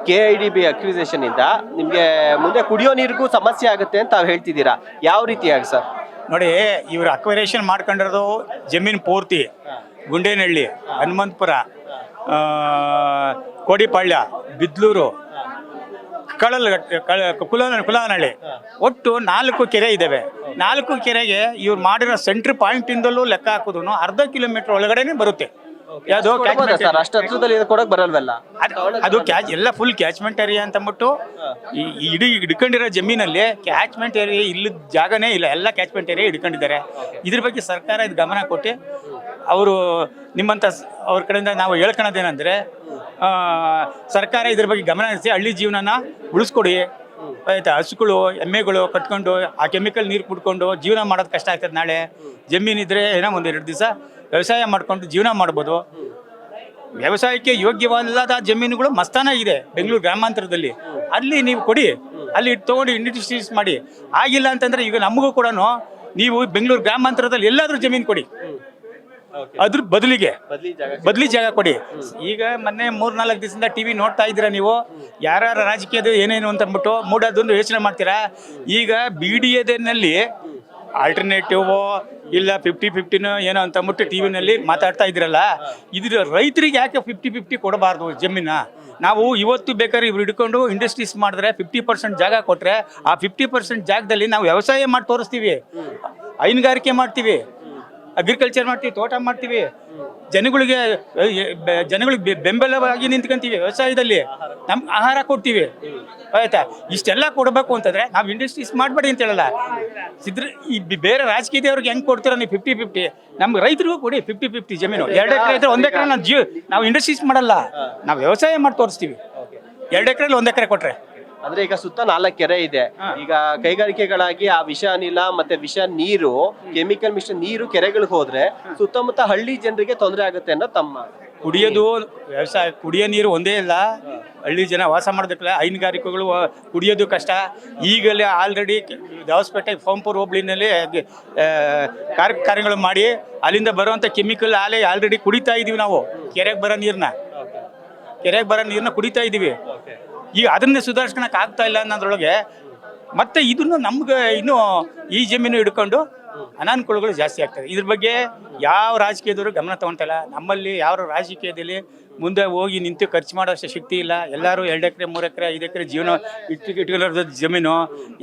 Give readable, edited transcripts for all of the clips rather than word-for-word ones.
KIDB acquisition ಇಂದ ನಿಮಗೆ ಮುಂದೆ ಕುಡಿಯೋ ನೀರಿಗೂ ಸಮಸ್ಯೆ ಆಗುತ್ತೆ ಅಂತ ತಾವು ಹೇಳ್ತಿದ್ದೀರಾ, ಯಾವ ರೀತಿಯಾಗಿ ಸರ್? ನೋಡಿ, ಇವರು ಅಕ್ವರೇಷನ್ ಮಾಡ್ಕೊಂಡಿರೋದು ಜಮೀನು ಪೂರ್ತಿ ಗುಂಡೇನಹಳ್ಳಿ, ಹನುಮಂತಪುರ, ಕೋಡಿಪಾಳ್ಯ, ಬಿದ್ಲೂರು, ಕುಲಾನಹಳ್ಳಿ, ಒಟ್ಟು 4 ಕೆರೆ ಇದ್ದಾವೆ. 4 ಕೆರೆಗೆ ಇವ್ರು ಮಾಡಿರೋ ಸೆಂಟ್ರ್ ಪಾಯಿಂಟಿಂದಲೂ ಲೆಕ್ಕ ಹಾಕಿದ್ರು ಅರ್ಧ ಕಿಲೋಮೀಟರ್ ಒಳಗಡೆನೆ ಬರುತ್ತೆ. ಯಾವುದು ಸರ್ ಅಷ್ಟು ಹತ್ರದಲ್ಲಿ ಕೊಡಕ್ ಬರಲ್ವಲ್ಲ? ಅದು ಎಲ್ಲ ಫುಲ್ ಕ್ಯಾಚ್ಮೆಂಟ್ ಏರಿಯಾ ಅಂತ ಅಂದ್ಬಿಟ್ಟು ಇಡೀ ಹಿಡ್ಕೊಂಡಿರೋ ಜಮೀನಲ್ಲಿ ಕ್ಯಾಚ್ಮೆಂಟ್ ಏರಿಯಾ ಇಲ್ಲದ ಜಾಗನೇ ಇಲ್ಲ, ಎಲ್ಲ ಕ್ಯಾಚ್ಮೆಂಟ್ ಏರಿಯಾ ಹಿಡ್ಕೊಂಡಿದ್ದಾರೆ. ಇದ್ರ ಬಗ್ಗೆ ಸರ್ಕಾರ ಇದು ಗಮನ ಕೊಟ್ಟು ಅವರು ನಿಮ್ಮಂಥ ಅವ್ರ ಕಡೆಯಿಂದ ನಾವು ಹೇಳ್ಕೊಳೋದೇನೆಂದರೆ, ಸರ್ಕಾರ ಇದ್ರ ಬಗ್ಗೆ ಗಮನ ಹರಿಸಿ ಹಳ್ಳಿ ಜೀವನನ ಉಳಿಸ್ಕೊಡಿ ಆಯ್ತಾ. ಹಸುಗಳು ಎಮ್ಮೆಗಳು ಕಟ್ಕೊಂಡು ಆ ಕೆಮಿಕಲ್ ನೀರು ಕುಡ್ಕೊಂಡು ಜೀವನ ಮಾಡೋದು ಕಷ್ಟ ಆಗ್ತದೆ. ನಾಳೆ ಜಮೀನಿದ್ರೆ ಏನೋ 1-2 ದಿವಸ ವ್ಯವಸಾಯ ಮಾಡ್ಕೊಂಡು ಜೀವನ ಮಾಡ್ಬೋದು. ವ್ಯವಸಾಯಕ್ಕೆ ಯೋಗ್ಯವಲ್ಲದ ಜಮೀನುಗಳು ಮಸ್ತಾನ ಇದೆ ಬೆಂಗಳೂರು ಗ್ರಾಮಾಂತರದಲ್ಲಿ, ಅಲ್ಲಿ ನೀವು ಕೊಡಿ, ಅಲ್ಲಿ ತೊಗೊಂಡು ಇಂಡಸ್ಟ್ರೀಸ್ ಮಾಡಿ. ಆಗಿಲ್ಲ ಅಂತಂದರೆ ಈಗ ನಮಗೂ ಕೂಡ ನೀವು ಬೆಂಗಳೂರು ಗ್ರಾಮಾಂತರದಲ್ಲಿ ಎಲ್ಲಾದರೂ ಜಮೀನು ಕೊಡಿ, ಅದ್ರ ಬದಲಿ ಜಾಗ ಕೊಡಿ. ಈಗ ಮೊನ್ನೆ 3-4 ದಿವಸದಿಂದ TV ನೋಡ್ತಾ ಇದ್ದೀರಾ ನೀವು, ಯಾರ್ಯಾರ ರಾಜಕೀಯದ ಏನೇನು ಅಂತ ಅಂದ್ಬಿಟ್ಟು ಮೂಡೋದೊಂದು ಯೋಚನೆ ಮಾಡ್ತೀರಾ. ಈಗ BDAದಲ್ಲಿ ಆಲ್ಟರ್ನೇಟಿವ್ ಇಲ್ಲ 50-50 ಏನೋ ಅಂತ ಅಂದ್ಬಿಟ್ಟು TV ಮಾತಾಡ್ತಾ ಇದ್ದೀರಲ್ಲ, ಇದ್ರ ರೈತರಿಗೆ ಯಾಕೆ 50-50 ಕೊಡಬಾರ್ದು ಜಮೀನ? ನಾವು ಇವತ್ತು ಬೇಕಾದ್ರೆ ಇವ್ರು ಹಿಡ್ಕೊಂಡು ಇಂಡಸ್ಟ್ರೀಸ್ ಮಾಡಿದ್ರೆ 50% ಜಾಗ ಕೊಟ್ಟರೆ ಆ 50% ಜಾಗದಲ್ಲಿ ನಾವು ವ್ಯವಸಾಯ ಮಾಡಿ ತೋರಿಸ್ತೀವಿ, ಹೈನುಗಾರಿಕೆ ಮಾಡ್ತೀವಿ, ಅಗ್ರಿಕಲ್ಚರ್ ಮಾಡ್ತೀವಿ, ತೋಟ ಮಾಡ್ತೀವಿ, ಜನಗಳಿಗೆ ಬೆಂಬಲವಾಗಿ ನಿಂತ್ಕೊಂತೀವಿ, ವ್ಯವಸಾಯದಲ್ಲಿ ನಮ್ಮ ಆಹಾರ ಕೊಡ್ತೀವಿ ಆಯ್ತಾ. ಇಷ್ಟೆಲ್ಲ ಕೊಡಬೇಕು ಅಂತಂದರೆ ನಾವು ಇಂಡಸ್ಟ್ರೀಸ್ ಮಾಡಬೇಡಿ ಅಂತ ಹೇಳಲ್ಲ. ಈ ಬೇರೆ ರಾಜಕೀಯದವ್ರಿಗೆ ಹೆಂಗೆ ಕೊಡ್ತೀರ ನೀವು 50-50, ನಮ್ಮ ರೈತರಿಗೂ ಕೊಡಿ 50-50 ಜಮೀನು. 2 ಎಕರೆ ಇದ್ರೆ 1 ಎಕರೆ ನಾವು ಇಂಡಸ್ಟ್ರೀಸ್ ಮಾಡಲ್ಲ, ನಾವು ವ್ಯವಸಾಯ ಮಾಡಿ ತೋರಿಸ್ತೀವಿ. 2 ಎಕರೆಲಿ 1 ಎಕರೆ ಕೊಟ್ರೆ ಅಂದ್ರೆ ಈಗ ಸುತ್ತ 4 ಕೆರೆ ಇದೆ. ಈಗ ಕೈಗಾರಿಕೆಗಳಾಗಿ ಆ ವಿಷ ಅನಿಲ ಮತ್ತೆ ವಿಷ ನೀರು, ಕೆಮಿಕಲ್ ಮಿಶ್ರ ನೀರು ಕೆರೆಗಳಿಗೆ ಹೋದ್ರೆ ಸುತ್ತಮುತ್ತ ಹಳ್ಳಿ ಜನರಿಗೆ ತೊಂದರೆ ಆಗುತ್ತೆ ಅನ್ನೋ ತಮ್ಮ ಕುಡಿಯೋದು. ವ್ಯವಸಾಯ ಕುಡಿಯೋ ನೀರು ಒಂದೇ ಇಲ್ಲ, ಹಳ್ಳಿ ಜನ ವಾಸ ಮಾಡೋದಕ್ಕಿಲ್ಲ, ಹೈನುಗಾರಿಕೆಗಳು ಕುಡಿಯೋದು ಕಷ್ಟ. ಈಗಲೇ ಆಲ್ರೆಡಿ ದಾವಸ್ಪೇಟೆ ಫೋಂಪುರ್ ಹೋಬಳಿನಲ್ಲಿ ಕಾರ್ಯಗಳು ಮಾಡಿ ಅಲ್ಲಿಂದ ಬರುವಂಥ ಕೆಮಿಕಲ್ ಆಲ್ರೆಡಿ ಕುಡಿತಾ ಇದೀವಿ ನಾವು. ಕೆರೆಗೆ ಬರೋ ನೀರನ್ನ ಕುಡಿತಾ ಇದ್ದೀವಿ. ಈಗ ಅದನ್ನೇ ಸುಧಾರಿಸ್ಕೊಳಕ್ಕೆ ಆಗ್ತಾ ಇಲ್ಲ ಅನ್ನೋದ್ರೊಳಗೆ ಮತ್ತೆ ಇದನ್ನು ನಮ್ಗೆ ಇನ್ನೂ ಈ ಜಮೀನು ಹಿಡ್ಕೊಂಡು ಅನಾನುಕೂಲಗಳು ಜಾಸ್ತಿ ಆಗ್ತದೆ. ಇದ್ರ ಬಗ್ಗೆ ಯಾವ ರಾಜಕೀಯದವರು ಗಮನ ತಗೊಳ್ತಾ ಇಲ್ಲ. ನಮ್ಮಲ್ಲಿ ಯಾವ ರಾಜಕೀಯದಲ್ಲಿ ಮುಂದೆ ಹೋಗಿ ನಿಂತು ಖರ್ಚು ಮಾಡೋಷ್ಟು ಶಕ್ತಿ ಇಲ್ಲ. ಎಲ್ಲರೂ 2 ಎಕರೆ 3 ಎಕರೆ 5 ಎಕರೆ ಜೀವನ ಇಟ್ಕೊಳ್ಳೋದು ಜಮೀನು.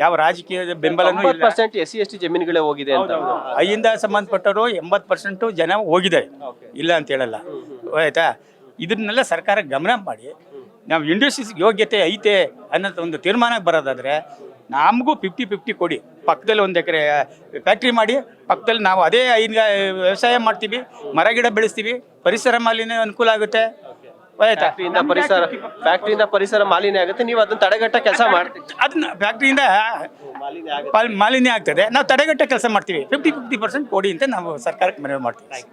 ಯಾವ ರಾಜಕೀಯದ ಬೆಂಬಲನೂ ಇಲ್ಲ. SC/ST ಜಮೀನುಗಳೇ ಹೋಗಿದೆ ಅಂತ. ಅಲ್ಲಿಂದ ಸಂಬಂಧಪಟ್ಟವರು 80% ಜನ ಹೋಗಿದೆ, ಇಲ್ಲ ಅಂತ ಹೇಳಲ್ಲ ಆಯ್ತಾ. ಇದನ್ನೆಲ್ಲ ಸರ್ಕಾರ ಗಮನ ಮಾಡಿ ನಾವು ಇಂಡಸ್ಟ್ರೀಸ್ ಯೋಗ್ಯತೆ ಐತೆ ಅನ್ನೋದು ಒಂದು ತೀರ್ಮಾನಕ್ಕೆ ಬರೋದಾದರೆ ನಮಗೂ 50-50 ಕೊಡಿ. ಪಕ್ಕದಲ್ಲಿ 1 ಎಕರೆ ಫ್ಯಾಕ್ಟ್ರಿ ಮಾಡಿ, ಪಕ್ಕದಲ್ಲಿ ನಾವು ಅದೇ ವ್ಯವಸಾಯ ಮಾಡ್ತೀವಿ, ಮರ ಗಿಡ ಬೆಳೆಸ್ತೀವಿ, ಪರಿಸರ ಮಾಲಿನ್ಯ ಅನುಕೂಲ ಆಗುತ್ತೆ ಆಯ್ತಾ. ಫ್ಯಾಕ್ಟ್ರಿಯಿಂದ ಪರಿಸರ ಮಾಲಿನ್ಯ ಆಗುತ್ತೆ, ನೀವು ಅದನ್ನ ತಡೆಗಟ್ಟ ಕೆಲಸ ಮಾಡ್ತೀವಿ. ಅದನ್ನ ಫ್ಯಾಕ್ಟ್ರಿಯಿಂದ ಮಾಲಿನ್ಯ ಆಗ್ತದೆ, ನಾವು ತಡೆಗಟ್ಟ ಕೆಲಸ ಮಾಡ್ತೀವಿ. 50-50% ಕೊಡಿ ಅಂತ ನಾವು ಸರ್ಕಾರಕ್ಕೆ ಮನವಿ ಮಾಡ್ತೀವಿ.